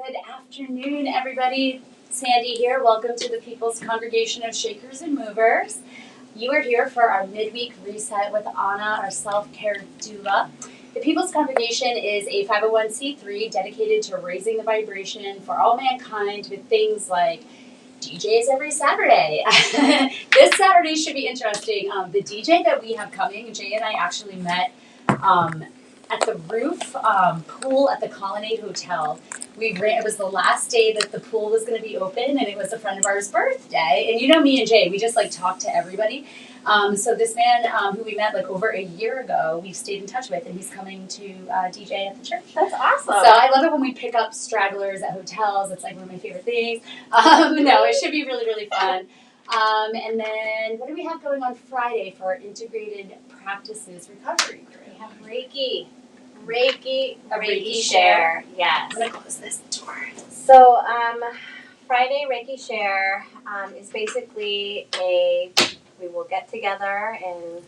Good afternoon, everybody. Sandy here. Welcome to the People's Congregation of Shakers and Movers. You are here for our midweek reset with Anna, our Self Care Doula. The People's Congregation is a 501c3 dedicated to raising the vibration for all mankind with things like DJs every Saturday. This Saturday should be interesting. The DJ that we have coming, Jay and I actually met at the roof pool at the Colonnade Hotel. It was the last day that the pool was going to be open, and it was a friend of ours' birthday. And you know me and Jay, we just like talk to everybody. So this man who we met like over a year ago, we've stayed in touch with, and he's coming to DJ at the church. That's awesome. So I love it when we pick up stragglers at hotels. It's like one of my favorite things. No, it should be really, really fun. And then what do we have going on Friday for our integrated practices recovery group? We have Reiki share. Yes. I'm gonna close this door. So Friday Reiki share is basically we will get together in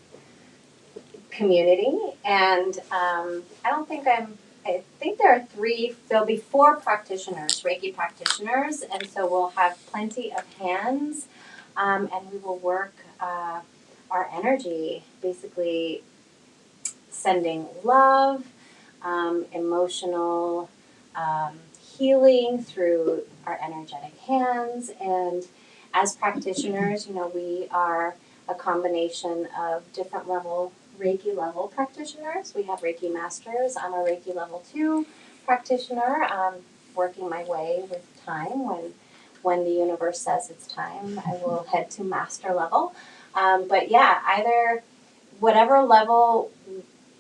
community, and I think there'll be 4 practitioners, Reiki practitioners, and so we'll have plenty of hands, and we will work our energy, basically sending love, emotional healing through our energetic hands. And as practitioners, we are a combination of different Reiki level practitioners. We have Reiki masters. I'm a Reiki level 2 practitioner, working my way with time. When the universe says it's time, I will head to master level. But yeah, either whatever level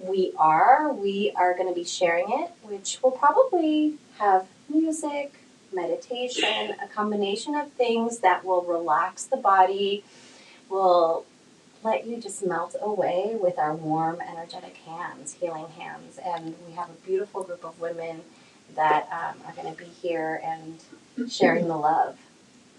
we are going to be sharing it, which will probably have music, meditation, a combination of things that will relax the body, will let you just melt away with our warm, energetic hands, healing hands. And we have a beautiful group of women that are going to be here and sharing the love.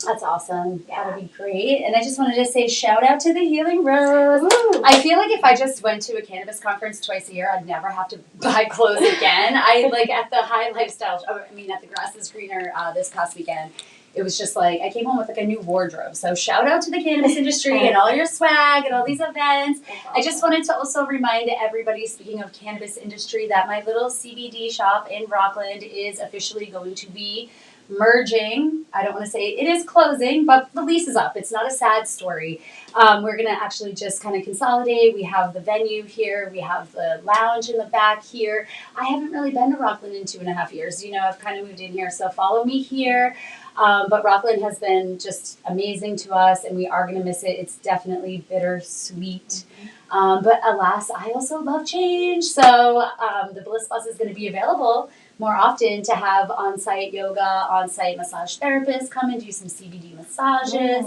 That's awesome. Yeah. That'll be great. And I just wanted to say shout out to the Healing Rose. Woo. I feel like if I just went to a cannabis conference twice a year, I'd never have to buy clothes again. I like at the High Lifestyle, at the Grass is Greener this past weekend. It was just like, I came home with like a new wardrobe. So shout out to the cannabis industry and all your swag and all these events. Awesome. I just wanted to also remind everybody, speaking of cannabis industry, that my little CBD shop in Rockland is officially going to be merging. I don't want to say it is closing, but the lease is up. It's not a sad story. We're going to actually just kind of consolidate. We have the venue here. We have the lounge in the back here. I haven't really been to Rockland in 2.5 years. I've kind of moved in here, so follow me here. But Rockland has been just amazing to us, and we are going to miss it. It's definitely bittersweet. But alas, I also love change. So the Bliss Bus is going to be available more often to have on-site yoga, on-site massage therapists come and do some CBD massages.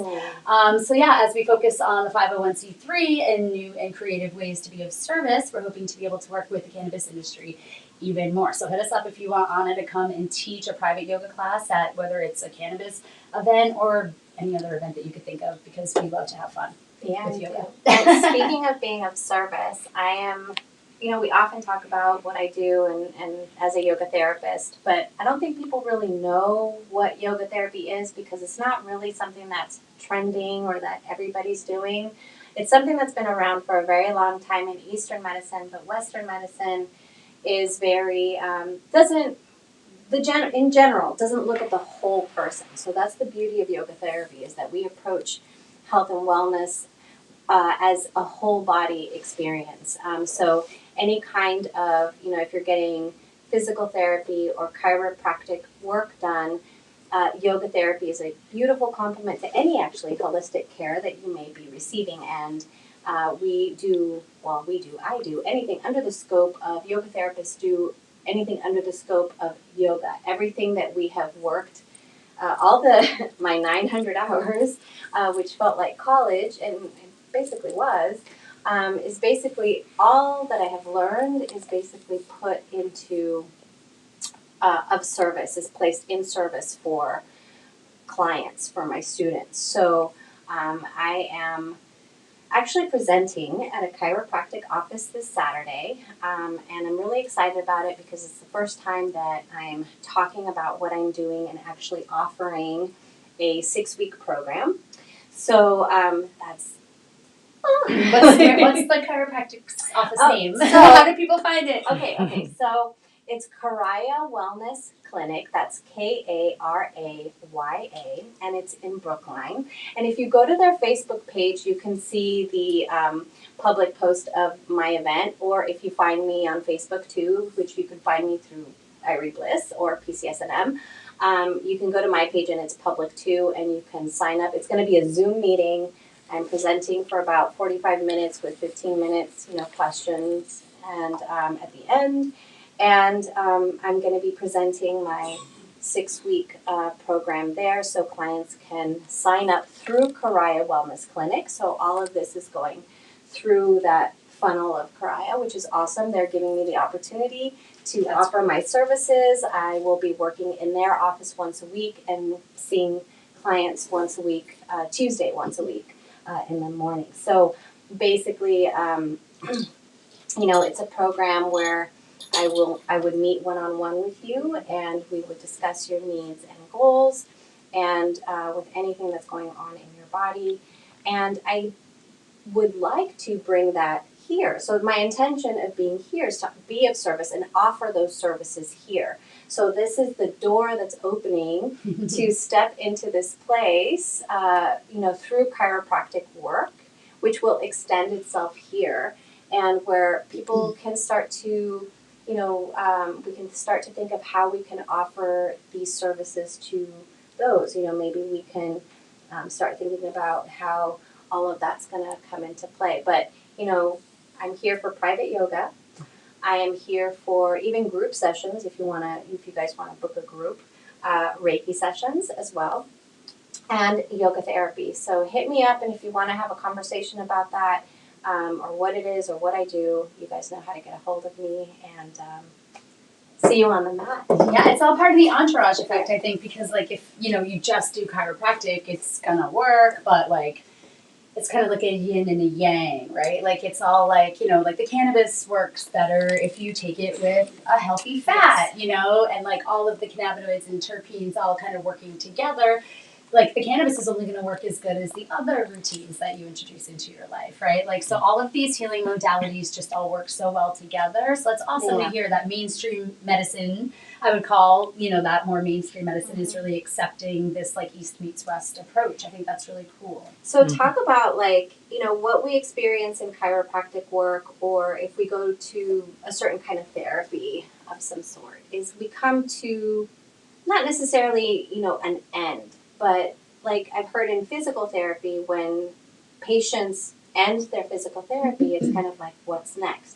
So yeah, as we focus on the 501c3 and new and creative ways to be of service, we're hoping to be able to work with the cannabis industry even more. So hit us up if you want Anna to come and teach a private yoga class at whether it's a cannabis event or any other event that you could think of, because we love to have fun with yoga. And speaking of being of service, I am, we often talk about what I do and as a yoga therapist, but I don't think people really know what yoga therapy is, because it's not really something that's trending or that everybody's doing. It's something that's been around for a very long time in Eastern medicine, but Western medicine is very, doesn't look at the whole person. So that's the beauty of yoga therapy, is that we approach health and wellness as a whole body experience. So any kind of, if you're getting physical therapy or chiropractic work done, yoga therapy is a beautiful complement to any actually holistic care that you may be receiving. And I do anything under the scope of yoga therapists do anything under the scope of yoga. Everything that we have worked, my 900 hours, which felt like college and basically was, is basically all that I have learned is basically put into of service, is placed in service for clients, for my students. So I actually presenting at a chiropractic office this Saturday, and I'm really excited about it because it's the first time that I'm talking about what I'm doing and actually offering a 6-week program. So that's What's the chiropractic office name? so- How do people find it? okay. So it's Karaya Wellness Clinic. That's Karaya, and it's in Brookline. And if you go to their Facebook page, you can see the public post of my event. Or if you find me on Facebook too, which you can find me through Irie Bliss or PCSNM, you can go to my page and it's public too, and you can sign up. It's going to be a Zoom meeting. I'm presenting for about 45 minutes with 15 minutes, questions, and at the end. And I'm going to be presenting my 6-week program there, so clients can sign up through Karaya Wellness Clinic. So all of this is going through that funnel of Karaya, which is awesome. They're giving me the opportunity to offer my services. I will be working in their office once a week and seeing clients once a week, Tuesday once a week. In the morning. So basically, it's a program where I would meet one-on-one with you, and we would discuss your needs and goals, and with anything that's going on in your body. And I would like to bring that here. So my intention of being here is to be of service and offer those services here. So this is the door that's opening to step into this place, through chiropractic work, which will extend itself here, and where people can start to, we can start to think of how we can offer these services to those. Maybe we can start thinking about how all of that's going to come into play. But, I'm here for private yoga. I am here for even group sessions if you guys want to book a group, Reiki sessions as well, and yoga therapy. So hit me up, and if you want to have a conversation about that, or what it is or what I do, you guys know how to get a hold of me, and see you on the mat. Yeah, it's all part of the entourage effect, I think, because if you just do chiropractic, it's gonna work, but it's kind of like a yin and a yang, right? It's all the cannabis works better if you take it with a healthy fat, and all of the cannabinoids and terpenes all kind of working together. The cannabis is only going to work as good as the other routines that you introduce into your life, right? So all of these healing modalities just all work so well together. So it's awesome to hear that mainstream medicine, I would call, that more mainstream medicine is really accepting this East meets West approach. I think that's really cool. So talk about what we experience in chiropractic work, or if we go to a certain kind of therapy of some sort, is we come to not necessarily, an end. But I've heard in physical therapy, when patients end their physical therapy, it's kind of what's next?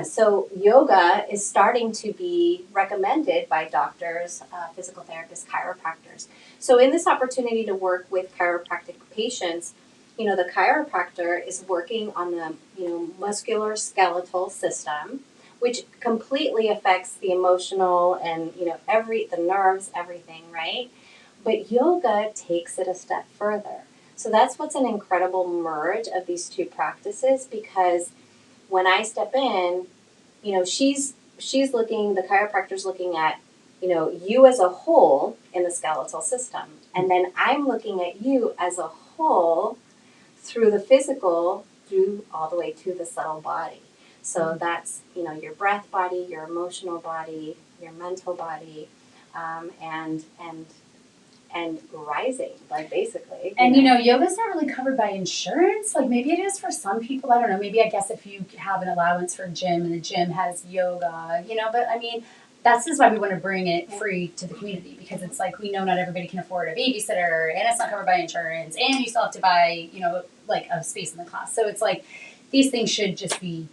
So yoga is starting to be recommended by doctors, physical therapists, chiropractors. So in this opportunity to work with chiropractic patients, the chiropractor is working on the muscular skeletal system, which completely affects the emotional and the nerves, everything, right? But yoga takes it a step further. So that's what's an incredible merge of these two practices, because when I step in, she's looking, the chiropractor's looking at, you as a whole in the skeletal system. And then I'm looking at you as a whole through the physical, through all the way to the subtle body. So that's, your breath body, your emotional body, your mental body, and rising, basically. And yoga's not really covered by insurance. Maybe it is for some people. I don't know. Maybe I guess if you have an allowance for a gym and the gym has yoga, but I mean, that's just why we want to bring it free to the community, because it's we know not everybody can afford a babysitter, and it's not covered by insurance, and you still have to buy, a space in the class. So it's these things should just be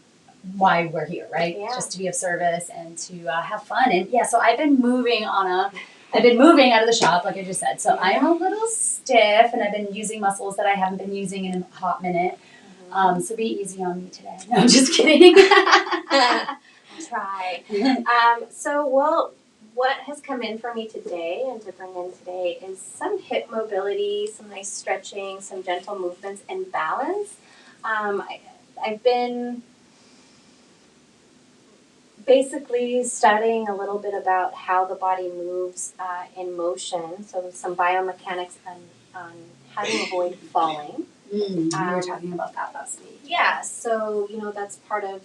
why we're here, right? Yeah. Just to be of service and to have fun. And so I've been moving out of the shop, like I just said. So I am a little stiff, and I've been using muscles that I haven't been using in a hot minute. So be easy on me today. No, I'm just kidding. Try. So, what has come in for me today and to bring in today is some hip mobility, some nice stretching, some gentle movements, and balance. I've been basically studying a little bit about how the body moves in motion, so some biomechanics on how to avoid falling. You were talking about that last week. Yeah, so that's part of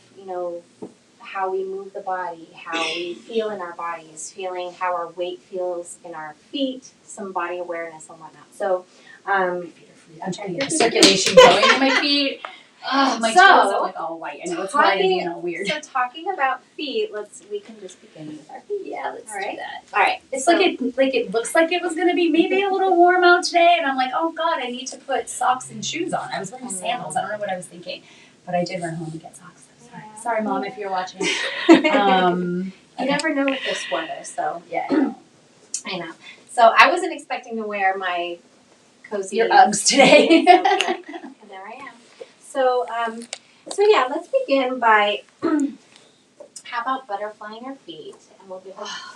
how we move the body, how we feel in our bodies, feeling how our weight feels in our feet, some body awareness and whatnot. So My feet are free. I'm trying to get the circulation going in my feet. Oh, my toes are like all white. I know it's why I'm being all weird. So talking about feet, we can just begin with our feet. Yeah, let's do that. All right. It's like it looks like it was gonna be maybe a little warm out today, and I'm like, oh God, I need to put socks and shoes on. I was wearing sandals. I don't know what I was thinking, but I did run home and get socks. So sorry. Yeah. Sorry, Mom, if you're watching. You never know with this weather, so yeah, I know. So I wasn't expecting to wear my cozy your Uggs today. And there I am. So yeah, let's begin by how about butterflying our feet, and we'll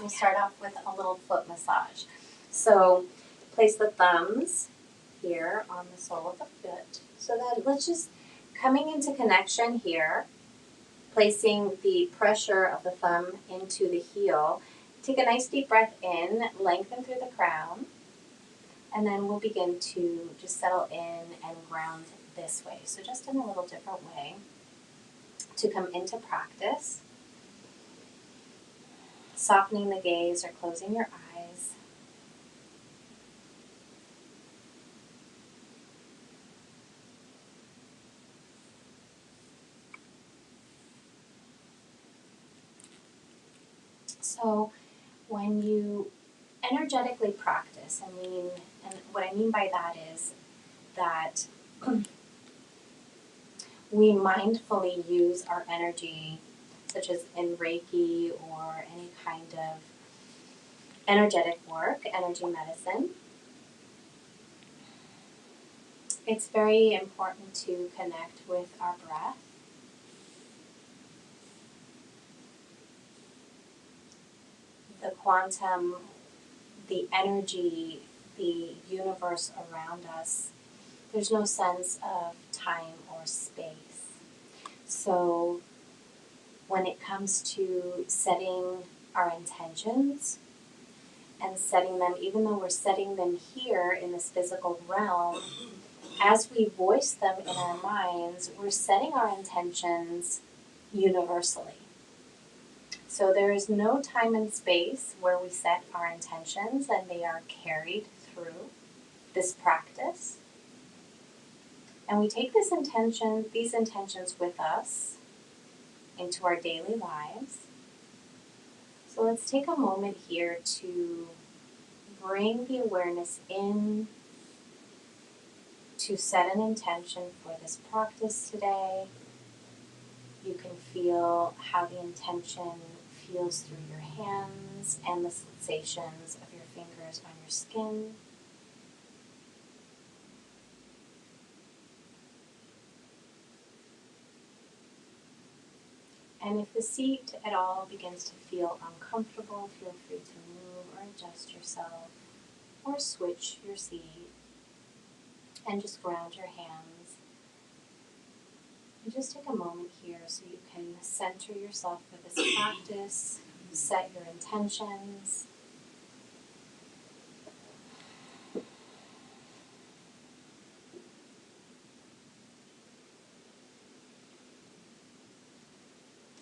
start off with a little foot massage. So place the thumbs here on the sole of the foot. So then let's just coming into connection here, placing the pressure of the thumb into the heel. Take a nice deep breath in, lengthen through the crown, and then we'll begin to just settle in and ground this way. So just in a little different way to come into practice. Softening the gaze or closing your eyes. So when you energetically practice, and what I mean by that is that we mindfully use our energy, such as in Reiki or any kind of energetic work, energy medicine. It's very important to connect with our breath. The quantum, the energy, the universe around us, there's no sense of time or space. So when it comes to setting our intentions and setting them, even though we're setting them here in this physical realm, as we voice them in our minds, we're setting our intentions universally. So there is no time and space where we set our intentions and they are carried through this practice. And we take these intentions with us into our daily lives. So let's take a moment here to bring the awareness in, to set an intention for this practice today. You can feel how the intention feels through your hands and the sensations of your fingers on your skin. And if the seat at all begins to feel uncomfortable, feel free to move or adjust yourself or switch your seat and just ground your hands. And just take a moment here so you can center yourself for this practice, set your intentions.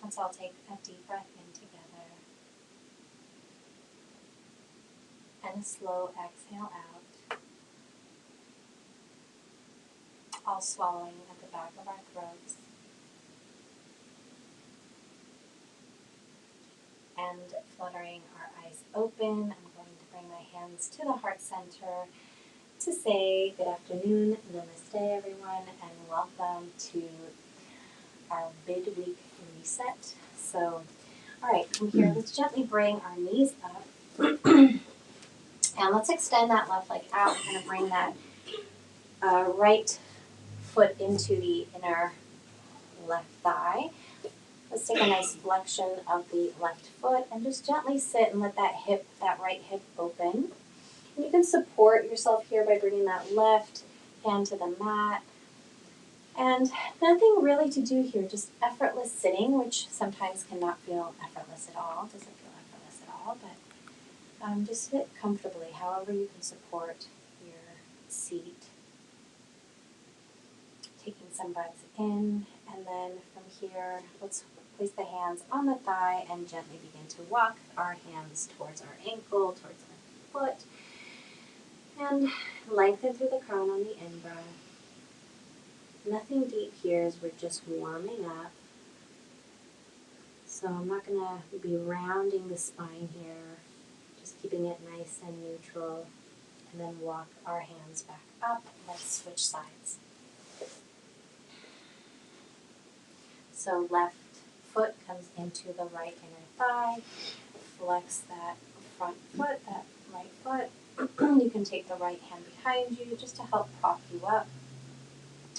Let's all take a deep breath in together and a slow exhale out, all swallowing at the back of our throats. And fluttering our eyes open, I'm going to bring my hands to the heart center to say good afternoon, namaste everyone, and welcome to our midweek reset. So, all right, from here, let's gently bring our knees up. And let's extend that left leg out. We're going to bring that right foot into the inner left thigh. Let's take a nice flexion of the left foot and just gently sit and let that right hip open. And you can support yourself here by bringing that left hand to the mat. And nothing really to do here, just effortless sitting, which sometimes cannot feel effortless at all, doesn't feel effortless at all, but just sit comfortably, however you can support your seat. Taking some breaths in, and then from here, let's place the hands on the thigh and gently begin to walk our hands towards our ankle, towards our foot, and lengthen through the crown on the in-breath. Nothing deep here as we're just warming up. So I'm not going to be rounding the spine here, just keeping it nice and neutral, and then walk our hands back up. Let's switch sides. So left foot comes into the right inner thigh. Flex that front foot, that right foot. You can take the right hand behind you just to help prop you up.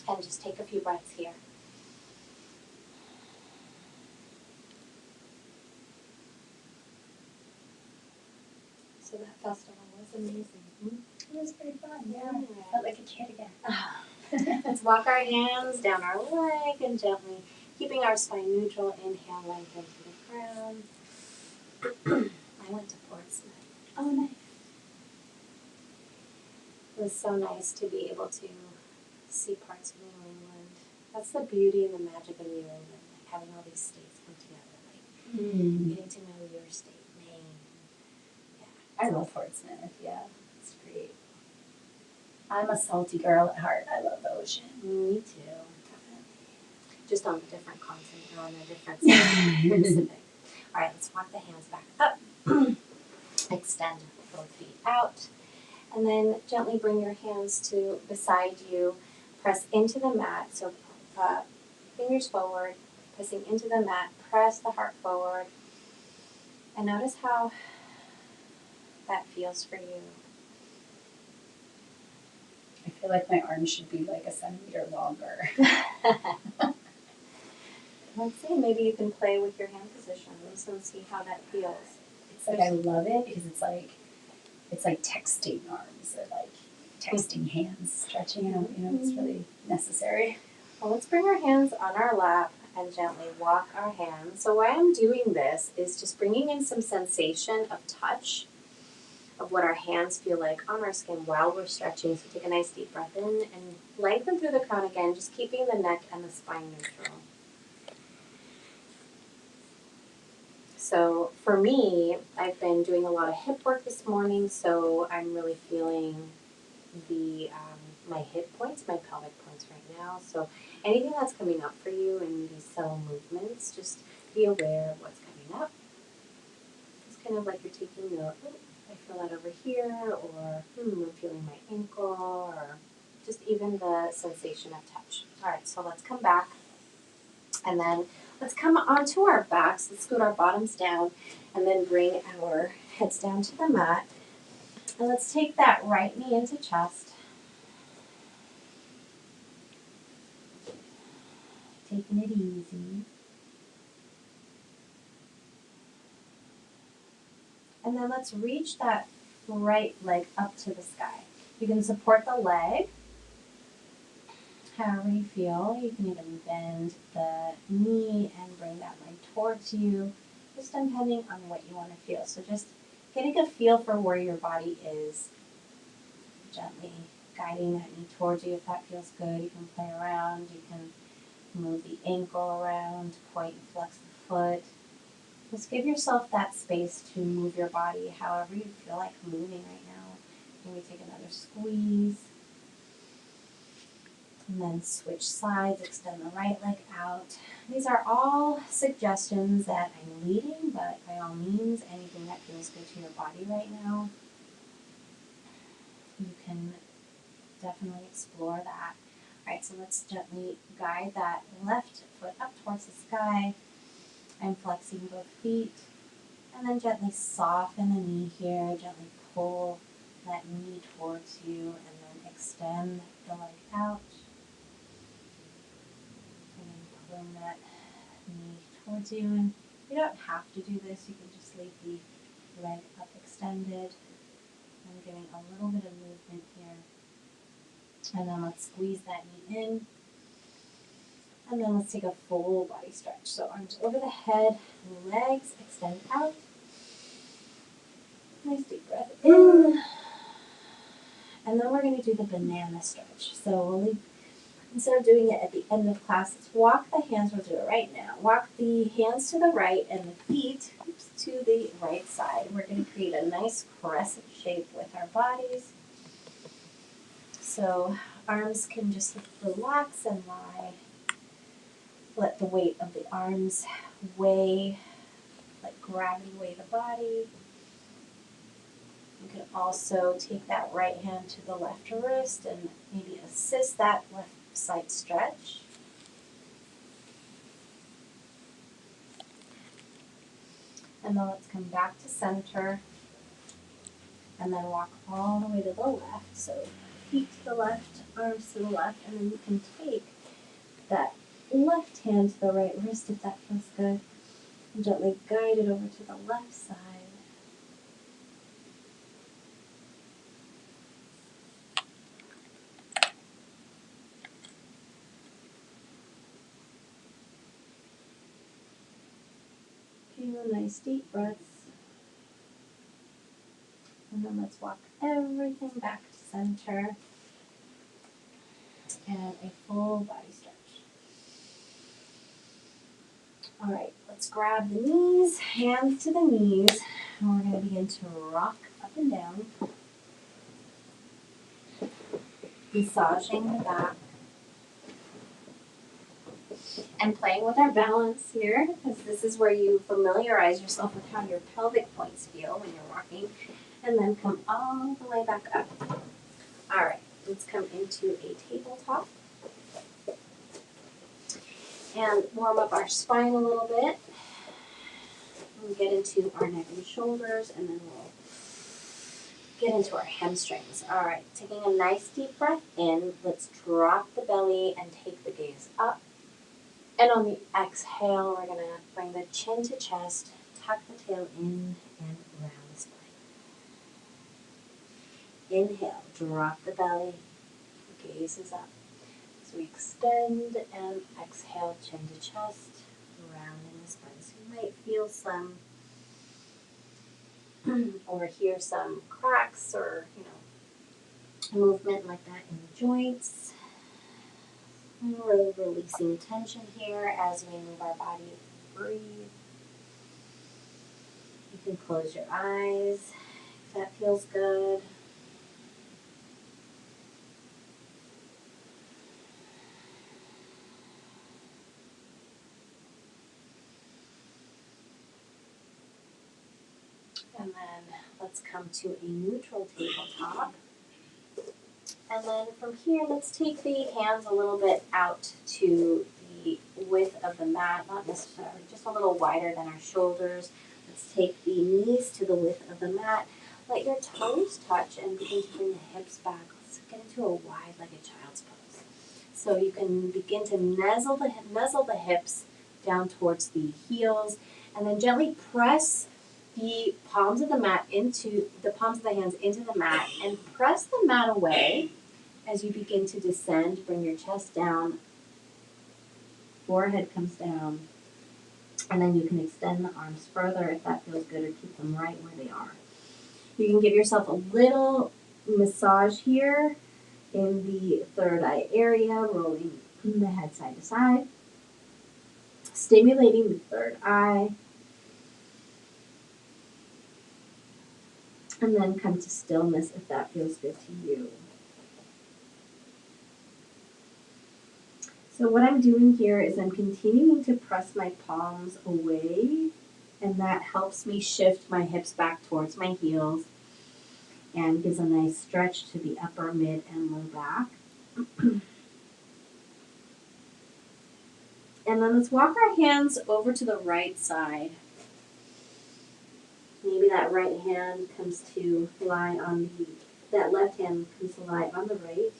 And just take a few breaths here. So that festival was amazing. It was very fun, yeah. I felt like a kid again. Let's walk our hands down our leg and gently, keeping our spine neutral, inhale, lengthen to the crown. I went to Portsmouth. Oh, nice. It was so nice to be able to see parts of New England. That's the beauty and the magic of New England, like having all these states come together, like getting to know your state, Maine. Yeah, I love Portsmouth, yeah. It's great. I'm a salty girl at heart. I love the ocean. Me too. Definitely. Just on a different continent, or on a different side of the Pacific. All right, let's walk the hands back up. Extend both feet out. And then gently bring your hands to beside you. Press into the mat. So fingers forward, pressing into the mat. Press the heart forward. And notice how that feels for you. I feel like my arms should be like a centimeter longer. Let's see, maybe you can play with your hand positions and see how that feels. It's like I love it because it's like texting arms or like texting hands stretching out. You know, it's really necessary. Well, let's bring our hands on our lap and gently walk our hands. So why I'm doing this is just bringing in some sensation of touch, of what our hands feel like on our skin while we're stretching. So take a nice deep breath in and lengthen through the crown again, just keeping the neck and the spine neutral. So for me, I've been doing a lot of hip work this morning, so I'm really feeling the my hip points, my pelvic points right now. So anything that's coming up for you in these subtle movements, just be aware of what's coming up. It's kind of like you're taking note. Oh, I feel that over here, or I'm feeling my ankle, or just even the sensation of touch. All right, so let's come back. And then let's come onto our backs. Let's scoot our bottoms down and then bring our heads down to the mat. And let's take that right knee into chest. Taking it easy. And then let's reach that right leg up to the sky. You can support the leg however you feel. You can even bend the knee and bring that leg towards you, just depending on what you want to feel. So just getting a feel for where your body is, gently guiding that knee towards you. If that feels good, you can play around. You can move the ankle around, point and flex the foot. Just give yourself that space to move your body however you feel like moving right now. Maybe take another squeeze. And then switch sides, extend the right leg out. These are all suggestions that I'm leading, but by all means, anything that feels good to your body right now, you can definitely explore that. All right, so let's gently guide that left foot up towards the sky. I'm flexing both feet. And then gently soften the knee here. Gently pull that knee towards you and then extend the leg out. And then pulling that knee we're doing, you don't have to do this, you can just leave the leg up extended. I'm giving a little bit of movement here. And then let's squeeze that knee in. And then let's take a full body stretch. So arms over the head, legs extend out. Nice deep breath in. And then we're going to do the banana stretch. So instead of doing it at the end of class, let's walk the hands, we'll do it right now. Walk the hands to the right and the feet to the right side. We're going to create a nice crescent shape with our bodies. So arms can just relax and lie. Let the weight of the arms weigh, let gravity weigh the body. You can also take that right hand to the left wrist and maybe assist that left side stretch. And then let's come back to center and then walk all the way to the left. So feet to the left, arms to the left, and then you can take that left hand to the right wrist if that feels good. And gently guide it over to the left side. Few nice deep breaths. And then let's walk everything back to center. And a full body stretch. All right, let's grab the knees, hands to the knees, and we're going to begin to rock up and down, massaging the back, and playing with our balance here, because this is where you familiarize yourself with how your pelvic points feel when you're rocking, and then come all the way back up. All right, let's come into a tabletop. And warm up our spine a little bit. We'll get into our neck and shoulders, and then we'll get into our hamstrings. All right, taking a nice deep breath in. Let's drop the belly and take the gaze up. And on the exhale, we're going to bring the chin to chest, tuck the tail in and round the spine. Inhale, drop the belly, gaze is up. So we extend and exhale, chin to chest, rounding the spine. So you might feel some or hear some cracks or, movement like that in the joints. And we're releasing tension here as we move our body. Breathe. You can close your eyes if that feels good. And then let's come to a neutral tabletop. And then from here, let's take the hands a little bit out to the width of the mat, not necessarily, just a little wider than our shoulders. Let's take the knees to the width of the mat. Let your toes touch and begin to bring the hips back. Let's get into a wide-legged child's pose. So you can begin to nuzzle the hips down towards the heels, and then gently press the palms of the hands into the mat, and press the mat away as you begin to descend. Bring your chest down, forehead comes down, and then you can extend the arms further if that feels good, or keep them right where they are. You can give yourself a little massage here in the third eye area, rolling the head side to side, stimulating the third eye. And then come to stillness if that feels good to you. So what I'm doing here is I'm continuing to press my palms away, and that helps me shift my hips back towards my heels and gives a nice stretch to the upper, mid, and low back. And then let's walk our hands over to the right side. Maybe that right hand comes to lie on that left hand comes to lie on the right.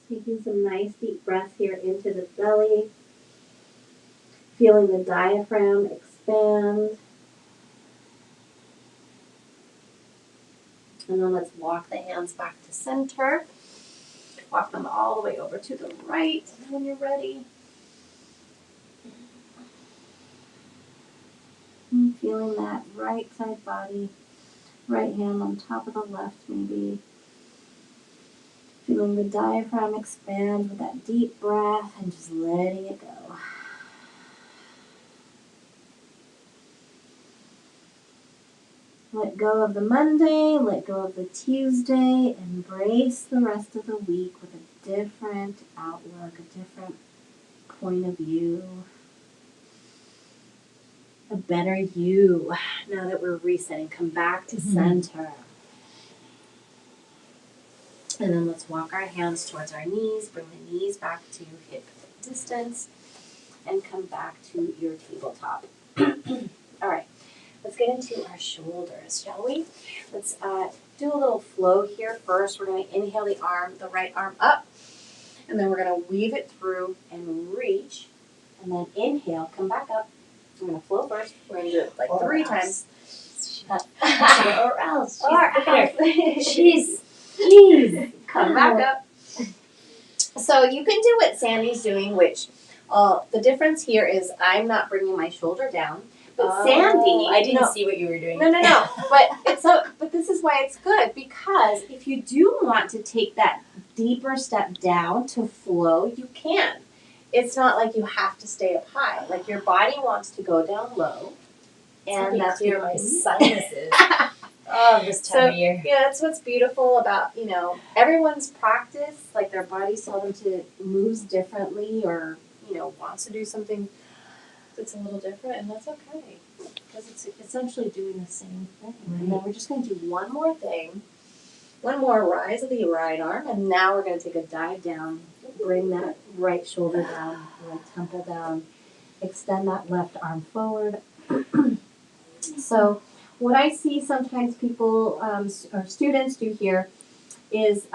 Taking some nice deep breaths here into the belly. Feeling the diaphragm expand. And then let's walk the hands back to center. Walk them all the way over to the right when you're ready. And feeling that right side body, right hand on top of the left maybe. Feeling the diaphragm expand with that deep breath and just letting it go. Let go of the Monday, let go of the Tuesday, embrace the rest of the week with a different outlook, a different point of view, a better you. Now that we're resetting, come back to center. And then let's walk our hands towards our knees, bring the knees back to hip distance, and come back to your tabletop. All right. Let's get into our shoulders, shall we? Let's do a little flow here first. We're going to inhale the right arm up, and then we're going to weave it through and reach, and then inhale, come back up. I'm going to flow first. We're going to do it like 3 times. Or else. Jeez. Come back up. So you can do what Sandy's doing, which the difference here is I'm not bringing my shoulder down. But Sandy, I didn't see what you were doing. No. But this is why it's good, because if you do want to take that deeper step down to flow, you can. It's not like you have to stay up high. Like your body wants to go down low, and that's clear my sinuses. This time of year. Yeah, that's what's beautiful about everyone's practice. Like their bodies tell them to moves differently, or wants to do something that's a little different, and that's okay, because it's essentially doing the same thing. Right. And then we're just going to do one more thing, one more rise of the right arm, and now we're going to take a dive down, bring that right shoulder down, right temple down, extend that left arm forward. So what I see sometimes people or students do here is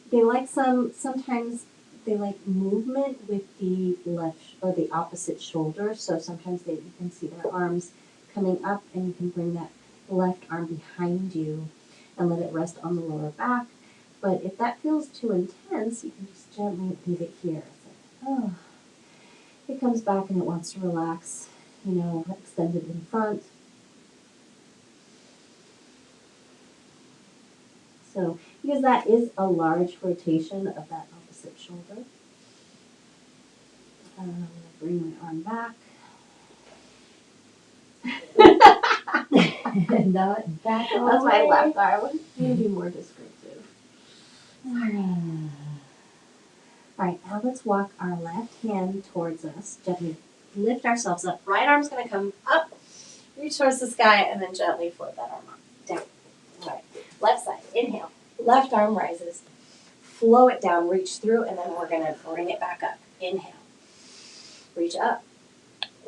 they like sometimes they like movement with the left or the opposite shoulder. So sometimes you can see their arms coming up, and you can bring that left arm behind you and let it rest on the lower back. But if that feels too intense, you can just gently leave it here. It's like, it comes back and it wants to relax, extend it in front. So, because that is a large rotation of that opposite shoulder. I'm going to bring my arm back. Not back all That's my left arm. Maybe more descriptive. All right, now let's walk our left hand towards us. Gently lift ourselves up. Right arm's going to come up, reach towards the sky, and then gently float that arm up. Down. All right, left side. Inhale. Left arm rises. Flow it down, reach through, and then we're going to bring it back up. Inhale. Reach up.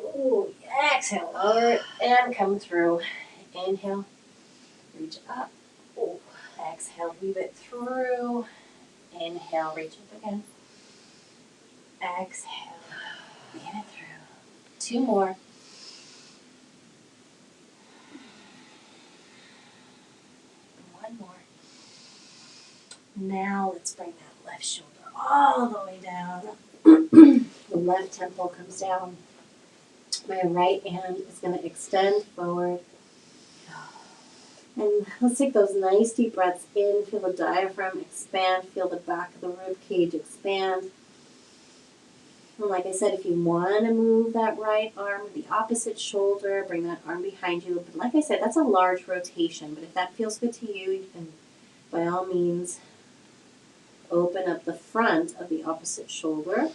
Ooh, exhale, lower it, and come through. Inhale. Reach up. Ooh, exhale, weave it through. Inhale, reach up again. Exhale, weave it through. 2 more. One more. Now let's bring that left shoulder all the way down. The left temple comes down. My right hand is going to extend forward. And let's take those nice deep breaths in. Feel the diaphragm expand. Feel the back of the rib cage expand. And like I said, if you want to move that right arm with the opposite shoulder, bring that arm behind you. But like I said, that's a large rotation. But if that feels good to you, you can, by all means, open up the front of the opposite shoulder.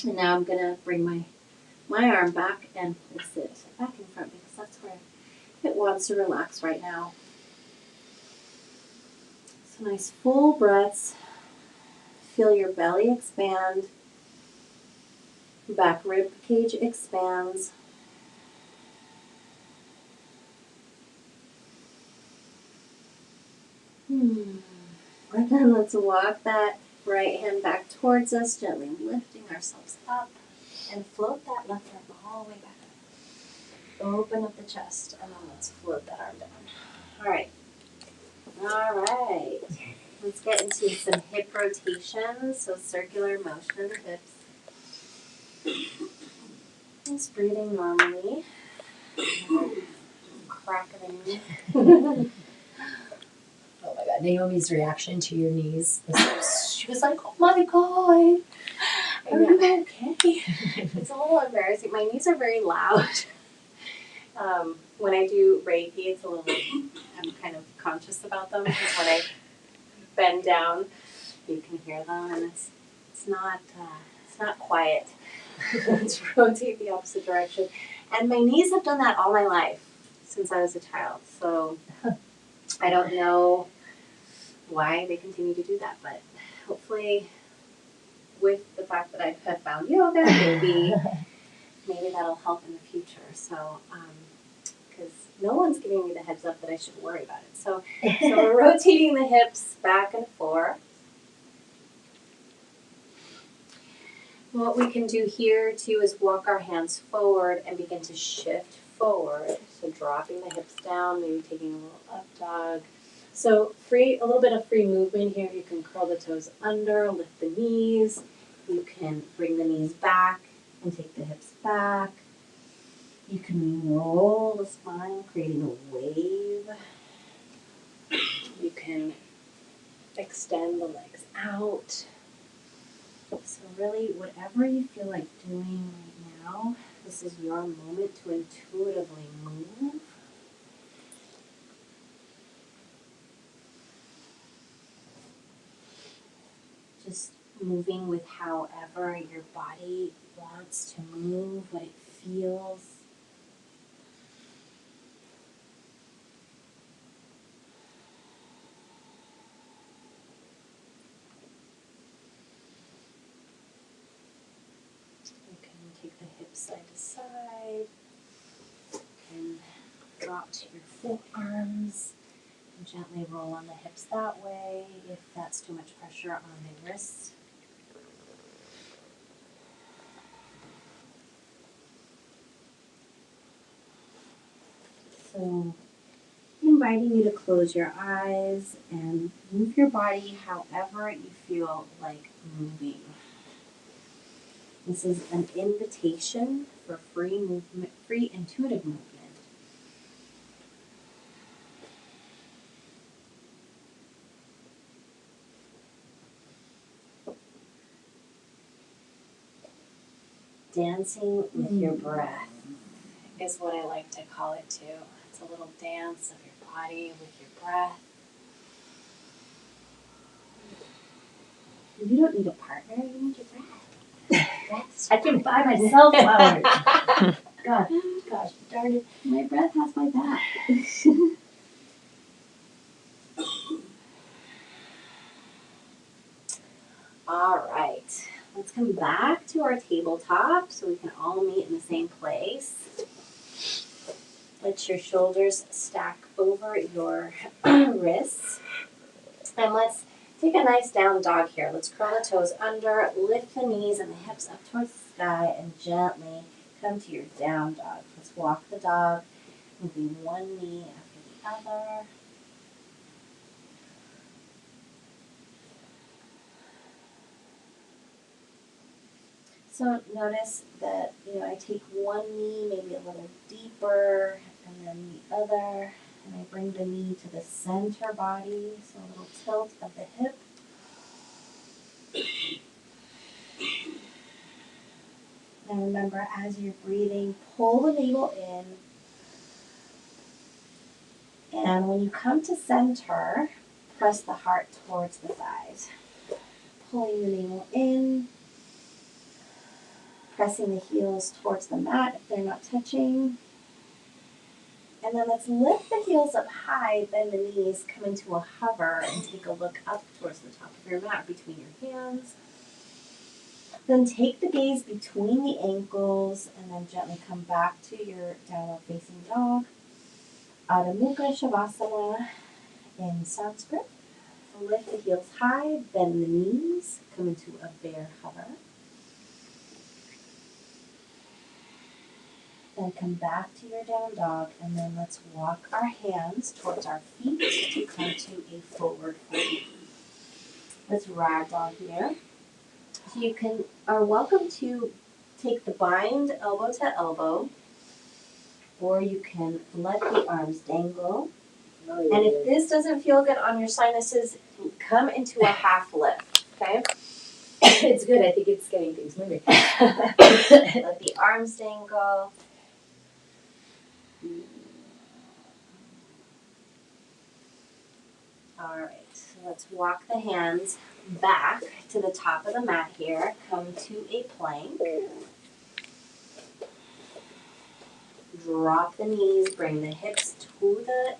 And now I'm going to bring my arm back and place it back in front, because that's where it wants to relax right now. So nice full breaths. Feel your belly expand. Back rib cage expands. And then let's walk that right hand back towards us, gently lifting ourselves up, and float that left arm all the way back up. Open up the chest, and then let's float that arm down. All right. All right. Let's get into some hip rotations, so circular motion of the hips. Just breathing normally. Crack of a knee. Oh my God, Naomi's reaction to your knees. She was like, oh my God, are you okay? It's a little embarrassing. My knees are very loud. When I do Reiki, it's a little, I'm kind of conscious about them because when I bend down, you can hear them, and it's not quiet. Let's rotate the opposite direction. And my knees have done that all my life since I was a child. So I don't know why they continue to do that, but hopefully with the fact that I have found yoga, maybe that'll help in the future. So, because no one's giving me the heads up that I should worry about it. So we're rotating the hips back and forth. What we can do here too is walk our hands forward and begin to shift forward. So dropping the hips down, maybe taking a little up dog. So a little bit of free movement here. You can curl the toes under, lift the knees. You can bring the knees back and take the hips back. You can roll the spine, creating a wave. You can extend the legs out. So really, whatever you feel like doing right now, this is your moment to intuitively move. Just moving with however your body wants to move, what it feels. You can take the hips side to side. You can drop to your forearms and gently roll on the hips that way if that's too much pressure on the wrists. So, inviting you to close your eyes and move your body however you feel like moving. This is an invitation for free movement, free intuitive movement. Dancing with your breath is what I like to call it too. It's a little dance of your body with your breath. You don't need a partner, you need your breath. I can buy myself flowers. Gosh, darn it. My breath has my back. All right, let's come back to our tabletop so we can all meet in the same place. Let your shoulders stack over your wrists. And let's take a nice down dog here. Let's curl the toes under, lift the knees and the hips up towards the sky, and gently come to your down dog. Let's walk the dog, moving one knee after the other. So notice that, I take one knee maybe a little deeper, and then the other, and I bring the knee to the center body, so a little tilt of the hip. Now remember, as you're breathing, pull the navel in, and when you come to center, press the heart towards the thighs. Pulling the navel in, pressing the heels towards the mat if they're not touching. And then let's lift the heels up high, bend the knees, come into a hover, and take a look up towards the top of your mat between your hands. Then take the gaze between the ankles, and then gently come back to your downward facing dog. Adho Mukha Shavasana in Sanskrit. lift the heels high, bend the knees, come into a bear hover. Then come back to your down dog, and then let's walk our hands towards our feet to come to a forward fold. Let's ragdoll here. So you are welcome to take the bind elbow to elbow, or you can let the arms dangle. And if this doesn't feel good on your sinuses, come into a half lift, okay? It's good. I think it's getting things moving. Let the arms dangle. All right, so let's walk the hands back to the top of the mat here. Come to a plank. Drop the knees, bring the hips to the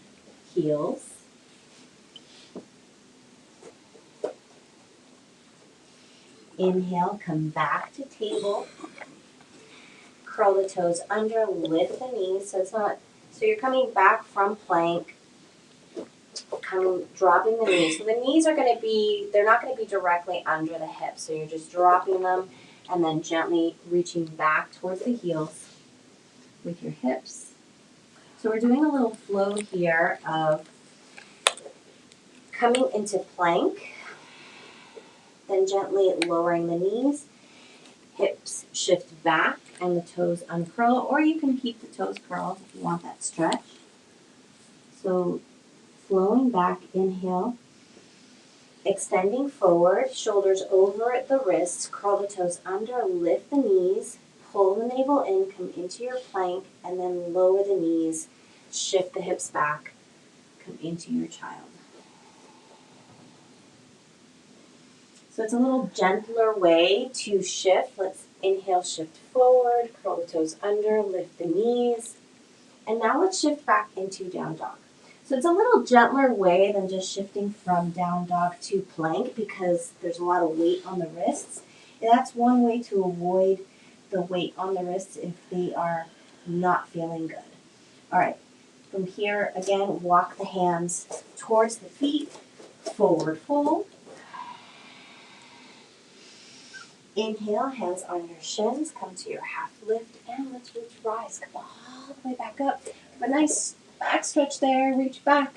heels. Inhale, come back to table. Curl the toes under, lift the knees. So you're coming back from plank, dropping the knees. So the knees they're not going to be directly under the hips. So you're just dropping them and then gently reaching back towards the heels with your hips. So we're doing a little flow here of coming into plank, then gently lowering the knees, hips shift back and the toes uncurl, or you can keep the toes curled if you want that stretch. So flowing back, inhale, extending forward, shoulders over the wrists, curl the toes under, lift the knees, pull the navel in, come into your plank, and then lower the knees, shift the hips back, come into your child. So it's a little gentler way to shift. Let's inhale, shift forward, curl the toes under, lift the knees. And now let's shift back into down dog. So it's a little gentler way than just shifting from down dog to plank because there's a lot of weight on the wrists. And that's one way to avoid the weight on the wrists if they are not feeling good. All right, from here, again, walk the hands towards the feet, forward fold. Inhale, hands on your shins, come to your half lift, and let's reach rise. Come all the way back up. Have a nice back stretch there, reach back,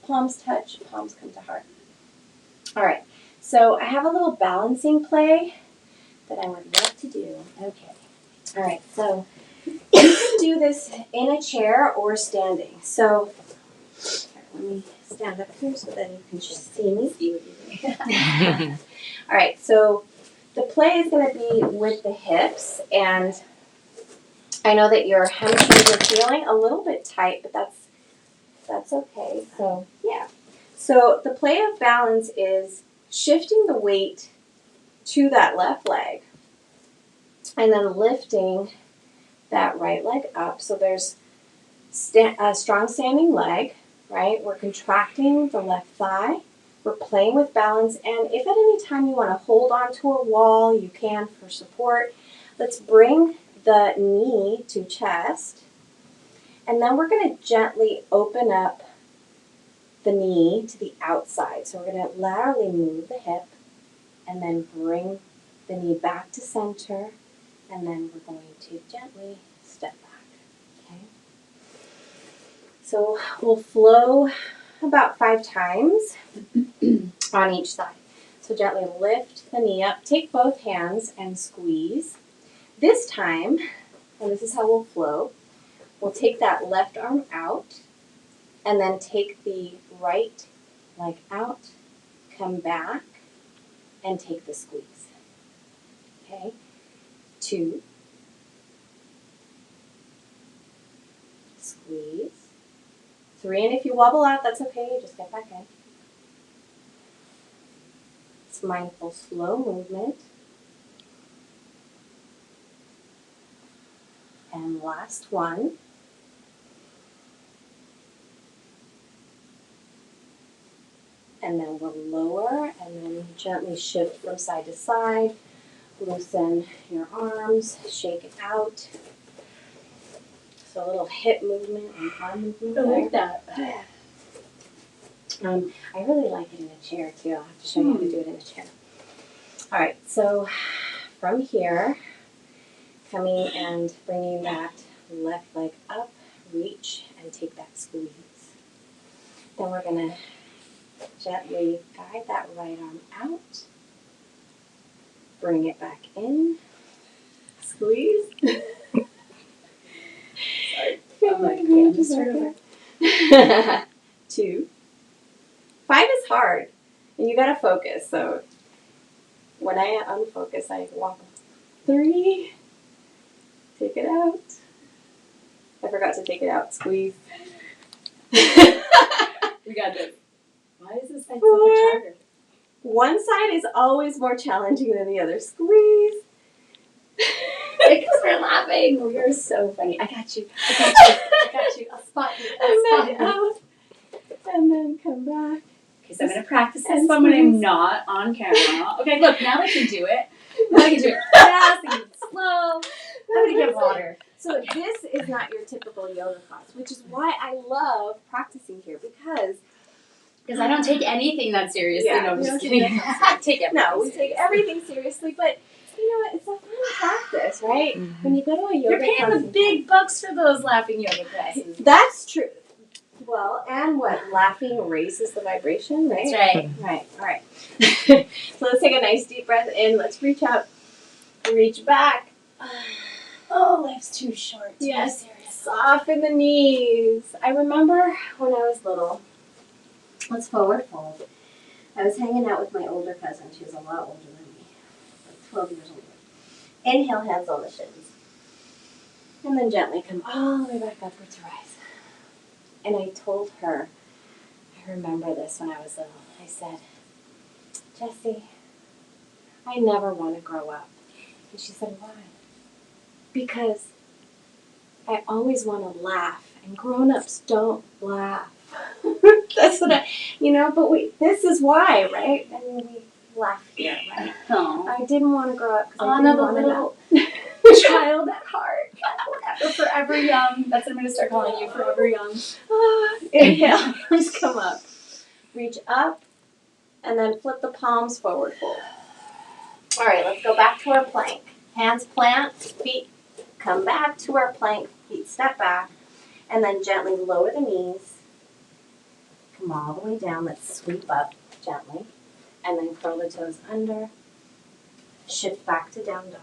palms touch, palms come to heart. All right, so I have a little balancing play that I would love to do. Okay, all right, so you can do this in a chair or standing. So let me stand up here so that you can just see me. All right, so the play is going to be with the hips, and I know that your hamstrings are feeling a little bit tight, but that's okay. So yeah. So the play of balance is shifting the weight to that left leg, and then lifting that right leg up. So there's a strong standing leg, right? We're contracting the left thigh. We're playing with balance, and if at any time you want to hold on to a wall, you can for support. Let's bring the knee to chest, and then we're going to gently open up the knee to the outside. So we're going to laterally move the hip, and then bring the knee back to center, and then we're going to gently step back, okay? So we'll flow about 5 times on each side. So gently lift the knee up, take both hands and squeeze. This time, and this is how we'll flow, we'll take that left arm out and then take the right leg out, come back, and take the squeeze. Okay? 2, squeeze. 3, and if you wobble out, that's okay, just get back in. It's mindful, slow movement. And last one. And then we'll lower and then gently shift from side to side. Loosen your arms, shake it out. So a little hip movement and arm movement. I like that. Yeah. I really like it in a chair too. I'll have to show you how to do it in a chair. All right, so from here, coming and bringing that left leg up, reach and take that squeeze. Then we're gonna gently guide that right arm out, bring it back in, squeeze. Sorry. I'm like, okay, I'm just sort of 2. 5 is hard, and you gotta focus. So when I unfocus, I walk. 3. Take it out. I forgot to take it out. Squeeze. we got this. Why is this side so much harder? One side is always more challenging than the other. Squeeze. Because we're laughing. We are so funny. I got you. I got you. I'll spot you. I'll spot you. Out. And then come back. Okay, so I'm going to practice this one when I'm not on camera. Okay, look, now I can do it. Now I can do it fast, I can do it slow. I'm going to get water. So this is not your typical yoga class, which is why I love practicing here because I don't take anything that seriously. Yeah, no, I'm we just don't kidding. I take everything no, we seriously. take everything seriously, but you know what? It's a fun practice, right? Mm-hmm. When you go to a yoga You're paying class, the big bucks for those laughing yoga classes. That's true. Well, and what? Laughing raises the vibration, right? That's right. Right. All right. So let's take a nice deep breath in. Let's reach up, reach back. Oh, life's too short. Yes. Soften the knees. I remember when I was little. Let's forward fold. I was hanging out with my older cousin. She was a lot older than me, like 12 years older. Inhale, hands on the shins. And then gently come all the way back upward to rise. And I told her, I remember this when I was little. I said, Jessie, I never want to grow up. And she said, why? Because I always want to laugh, and grown-ups don't laugh. That's what but this is why, right? I mean, we laugh here, right? Oh. I didn't want to grow up because I Anna, didn't the want to little know. child at heart. Forever young. That's what I'm going to start calling you, forever young. Inhale, arms come up. Reach up, and then flip the palms forward, fold. All right, let's go back to our plank. Hands plant, feet come back to our plank, feet step back, and then gently lower the knees. Come all the way down. Let's sweep up gently, and then curl the toes under. Shift back to down dog.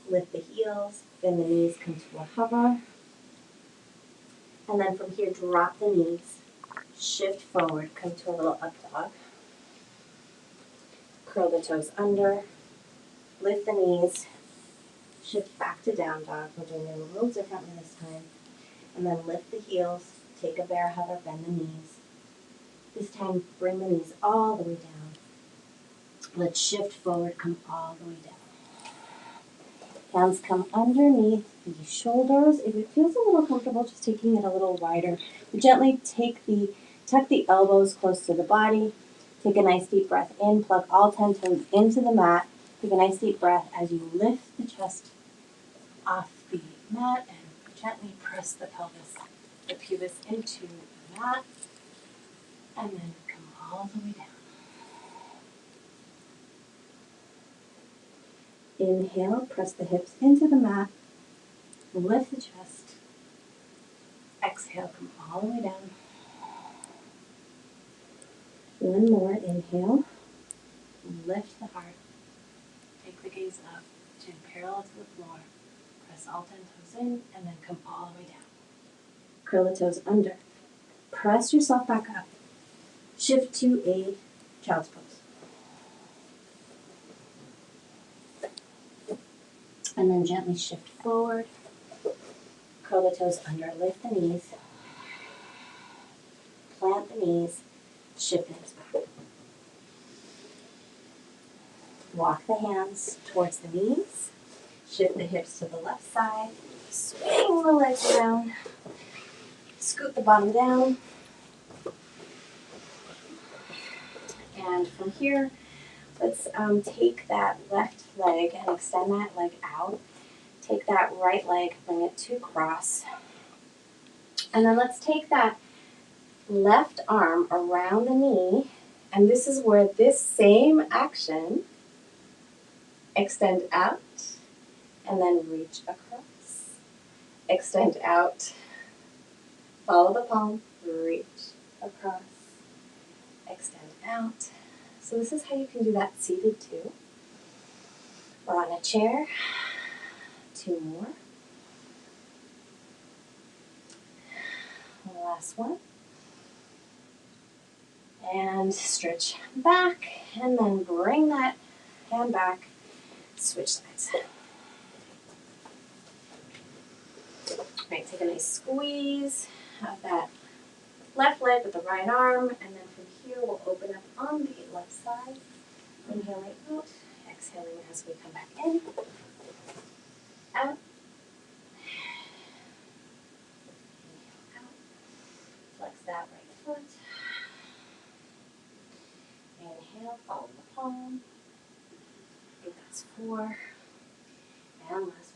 Lift the heels, bend the knees, come to a hover. And then from here, drop the knees, shift forward, come to a little up dog. Curl the toes under, lift the knees, shift back to down dog. We're doing it a little differently this time. And then lift the heels, take a bear hover, bend the knees. This time, bring the knees all the way down. Let's shift forward, come all the way down. Hands come underneath the shoulders. If it feels a little comfortable, just taking it a little wider. Gently tuck the elbows close to the body. Take a nice deep breath in. Plug all 10 toes into the mat. Take a nice deep breath as you lift the chest off the mat and gently press the pubis into the mat. And then come all the way down. Inhale, press the hips into the mat, lift the chest. Exhale, come all the way down. One more, inhale, lift the heart, take the gaze up, chin parallel to the floor, press all 10 toes in, and then come all the way down. Curl the toes under, press yourself back up, shift to a child's pose. And then gently shift forward. Curl the toes under, lift the knees. Plant the knees, shift the hips back. Walk the hands towards the knees. Shift the hips to the left side. Swing the legs around. Scoot the bottom down. And from here, let's take that left leg and extend that leg out. Take that right leg, bring it to cross. And then let's take that left arm around the knee, and this is where this same action, extend out, and then reach across. Extend out, follow the palm, reach across, extend out. So this is how you can do that seated too. Or on a chair. 2 more. And the last one. And stretch back, and then bring that hand back. Switch sides. All right, take a nice squeeze of that left leg with the right arm, and then from here we'll open up on the left side. Inhaling out, exhaling as we come back in. Out. Inhale out. Flex that right foot. Inhale, follow the palm. I think that's 4. And last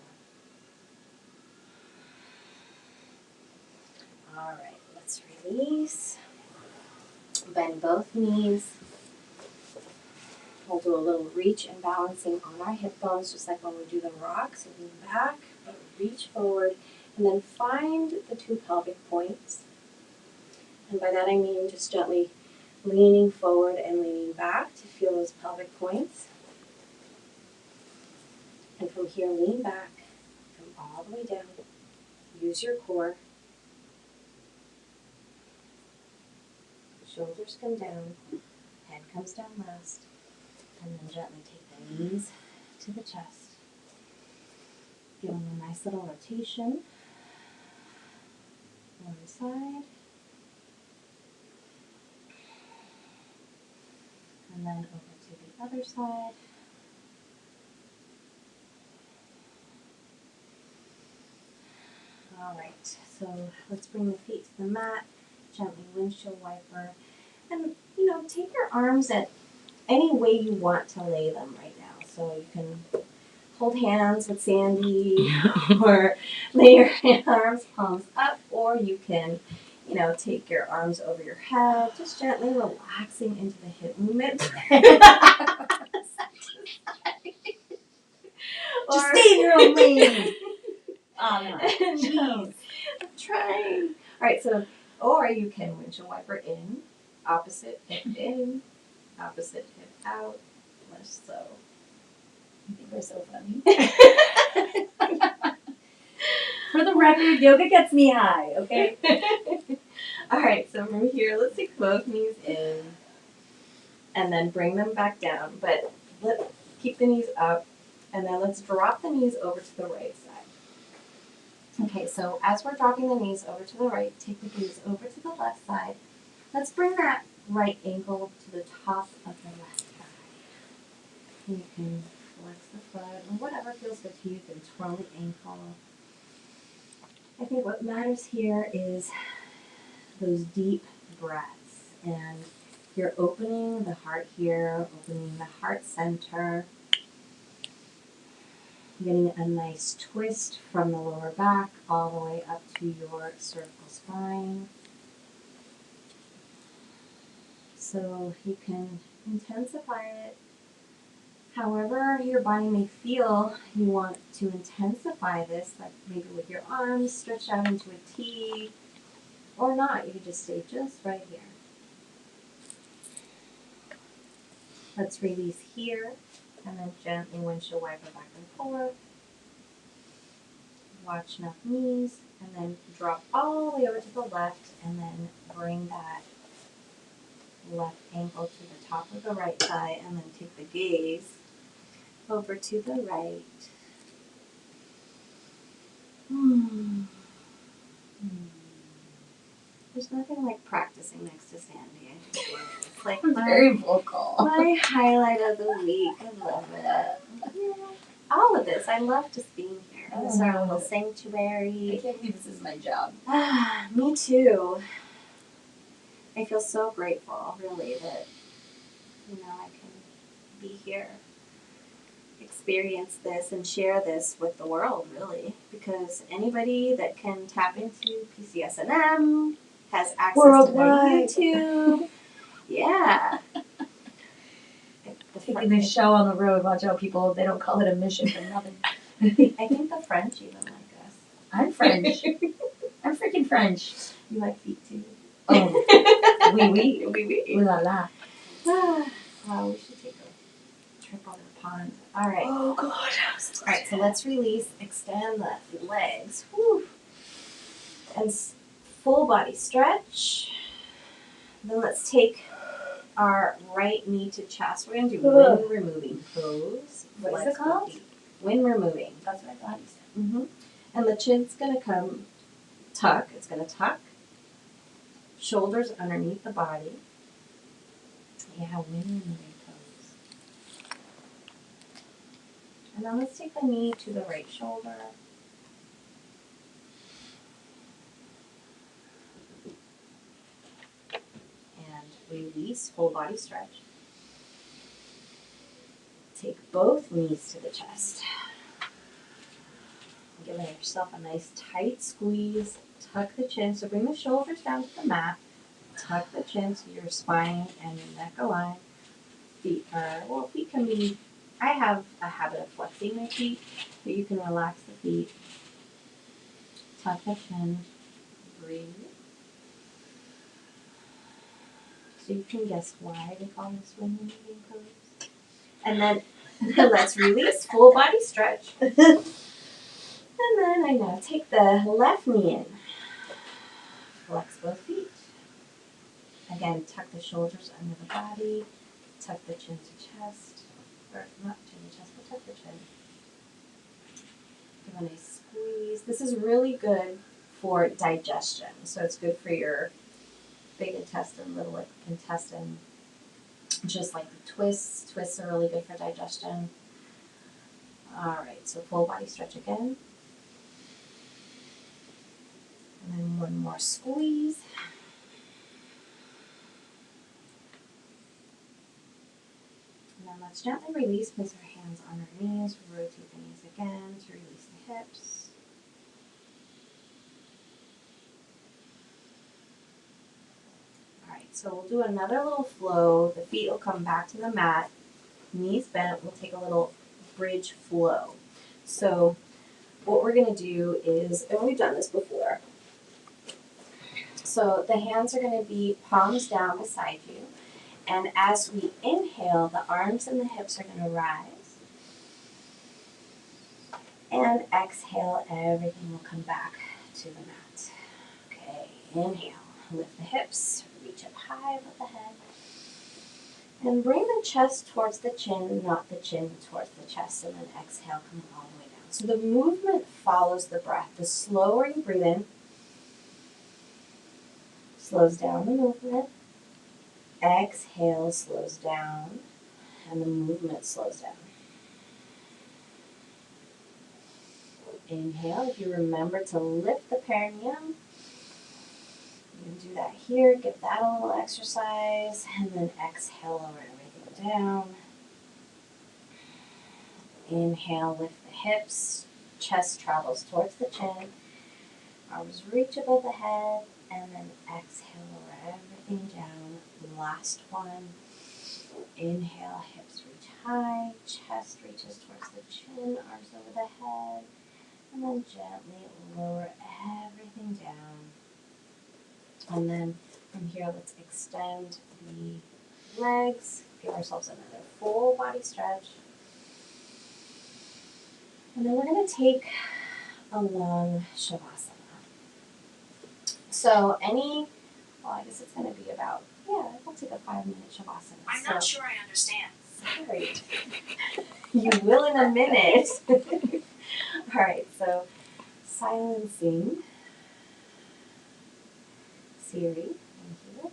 one. All right, let's release. Bend both knees. We'll do a little reach and balancing on our hip bones, just like when we do the rocks. Lean back, but reach forward, and then find the 2 pelvic points. And by that I mean just gently leaning forward and leaning back to feel those pelvic points. And from here, lean back, come all the way down. Use your core. Shoulders come down, head comes down last, and then gently take the knees to the chest. Giving a nice little rotation. One side. And then over to the other side. All right, so let's bring the feet to the mat, gently windshield wiper, and take your arms at any way you want to lay them right now. So you can hold hands with Sandy, or lay your arms palms up, or you can, take your arms over your head, just gently relaxing into the hip movement. Just stay in your own lane. No. I'm trying. All right, so, or you can windshield wiper in, opposite hip in, opposite hip out. Less so. I think we're so funny. For the record, yoga gets me high, okay? All right, so from here, let's take both knees in, and then bring them back down. But let's keep the knees up, and then let's drop the knees over to the right side. Okay, so as we're dropping the knees over to the right, take the gaze over to the left side. Let's bring that right ankle to the top of the left thigh. You can flex the foot, or whatever feels good to you. You can twirl the ankle. I think what matters here is those deep breaths, and you're opening the heart here, opening the heart center, getting a nice twist from the lower back all the way up to your cervical spine. So you can intensify it however your body may feel you want to intensify this, like maybe with your arms stretched out into a T, or not. You can just stay just right here. Let's release here, and then gently windshield wiper back and forth. Watch enough knees, and then drop all the way over to the left, and then bring that left ankle to the top of the right thigh, and then take the gaze over to the right. There's nothing like practicing next to Sandy. It's like very vocal. My highlight of the week. I love it. Yeah. All of this. I love just being here. This is our little sanctuary. I can't believe this is my job. Me too. I feel so grateful, really, that I can be here experience this and share this with the world, really, because anybody that can tap into PCSNM has access Worldwide. to their YouTube. Yeah. Taking this show on the road, watch out, people. They don't call it a mission for nothing. I think the French even like us. I'm French. I'm freaking French. You like feet too. Oh, oui, oui. Oui, oui. Ooh la la. Wow, we should take a trip over the pond. All right. Oh, God. All right, so let's release, extend the legs. Whew. And full body stretch. Then let's take our right knee to chest. We're going to do wind removing pose. What is it called? Wind removing. That's what I thought you said. Mm-hmm. And the chin's going to come tuck. It's going to tuck. Shoulders underneath the body. Yeah, wind removing pose. And then let's take the knee to the right shoulder. And release, full body stretch. Take both knees to the chest. Give yourself a nice tight squeeze. Tuck the chin. So bring the shoulders down to the mat. Tuck the chin so your spine and your neck align. Feet can be, I have a habit of flexing my feet, but you can relax the feet. Tuck the chin. Breathe. So you can guess why they call this wind removing pose. And then let's release, full body stretch. And then I now take the left knee in. Flex both feet. Again, tuck the shoulders under the body. Tuck the chin to chest. Or not chin to chest, but tuck the chin. Give a nice squeeze. This is really good for digestion. So it's good for your big intestine, little intestine. Just like the twists. Twists are really good for digestion. Alright, so full body stretch again. And then one more squeeze. And then let's gently release. Place our hands on our knees. Rotate the knees again to release the hips. Alright, so we'll do another little flow. The feet will come back to the mat. Knees bent. We'll take a little bridge flow. So what we're going to do is, and we've done this before, so the hands are going to be palms down beside you. And as we inhale, the arms and the hips are going to rise. And exhale, everything will come back to the mat. Okay, inhale. Lift the hips, reach up high with the head. And bring the chest towards the chin, not the chin towards the chest. And then exhale, coming all the way down. So the movement follows the breath. The slower you breathe in, slows down the movement. Exhale slows down, and the movement slows down. Inhale, if you remember to lift the perineum, you can do that here, give that a little exercise, and then exhale, lower everything down. Inhale, lift the hips, chest travels towards the chin, arms reach above the head, and then exhale, lower everything down. Last one. Inhale, hips reach high, chest reaches towards the chin, arms over the head, and then gently lower everything down. And then from here, let's extend the legs, give ourselves another full body stretch. And then we're going to take a long shavasana. So I guess it's going to be about, we'll take a 5-minute shavasana. I'm not sure I understand. Sorry. You will in a minute. All right, so silencing Siri. Thank you.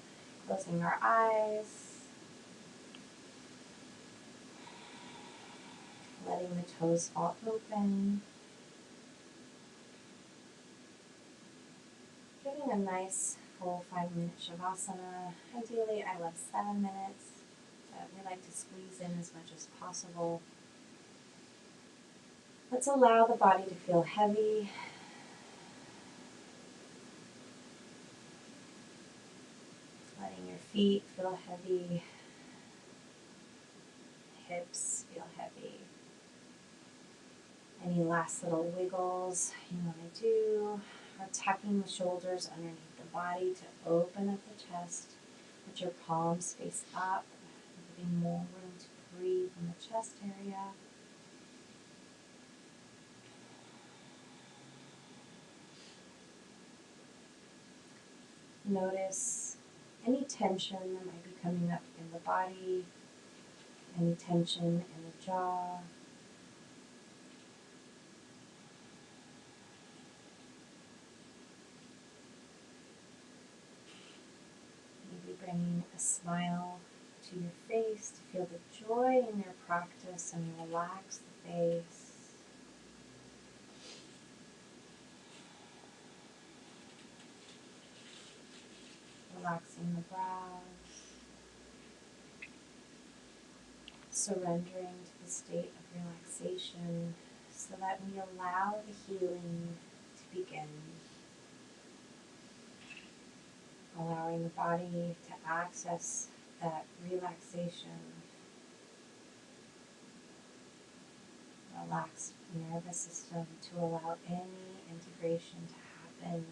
Closing our eyes. Letting the toes fall open. Getting a nice full 5-minute shavasana. Ideally, I love 7 minutes, but we like to squeeze in as much as possible. Let's allow the body to feel heavy. Letting your feet feel heavy. Hips feel heavy. Any last little wiggles you want to do, or tucking the shoulders underneath the body to open up the chest. Let your palms face up, giving more room to breathe in the chest area. Notice any tension that might be coming up in the body, any tension in the jaw. Maybe bringing a smile to your face to feel the joy in your practice and relax the face. Relaxing the brows. Surrendering to the state of relaxation so that we allow the healing to begin. Allowing the body to access that relaxation, relaxed nervous system to allow any integration to happen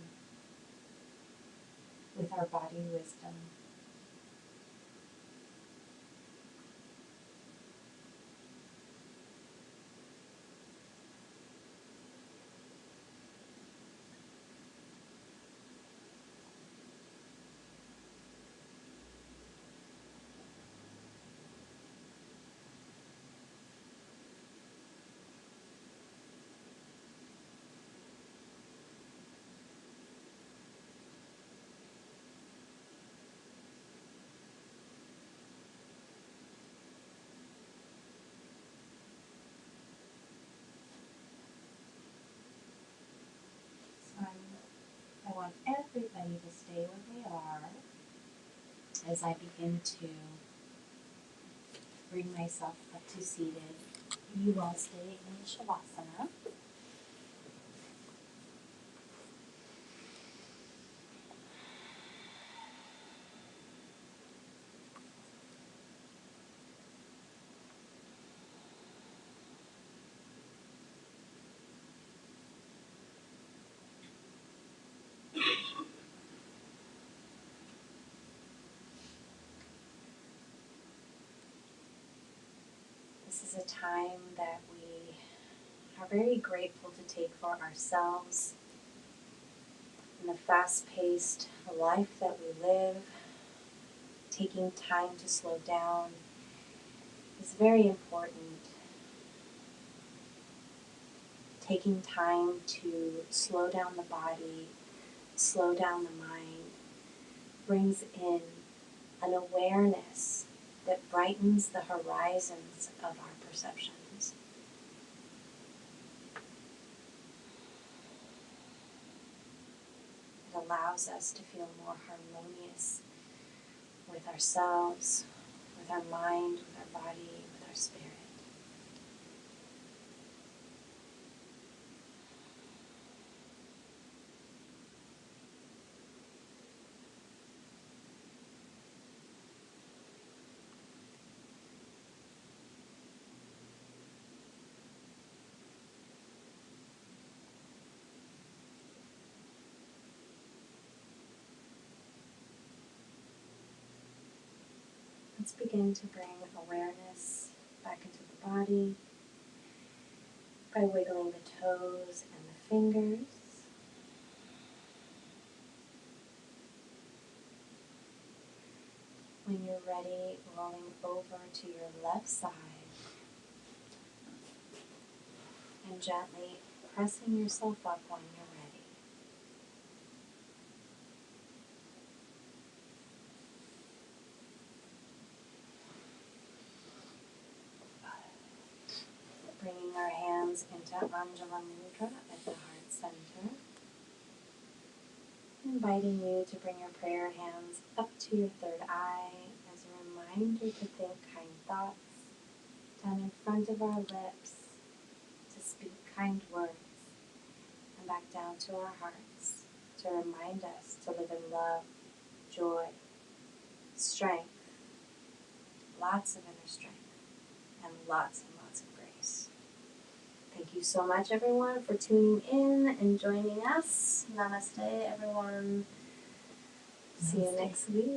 with our body wisdom. So I want everybody to stay where they are as I begin to bring myself up to seated. You all stay in Shavasana. This is a time that we are very grateful to take for ourselves in the fast-paced life that we live. Taking time to slow down is very important. Taking time to slow down the body, slow down the mind, brings in an awareness that brightens the horizons of our perceptions. It allows us to feel more harmonious with ourselves, with our mind, with our body, with our spirit. Let's begin to bring awareness back into the body by wiggling the toes and the fingers. When you're ready, rolling over to your left side and gently pressing yourself up when you're ready. Bringing our hands into Anjala Mudra at the heart center. Inviting you to bring your prayer hands up to your third eye as a reminder to think kind thoughts down in front of our lips, to speak kind words, and back down to our hearts to remind us to live in love, joy, strength, lots of inner strength, and lots of grace. Thank you so much, everyone, for tuning in and joining us. Namaste, everyone. See you next week.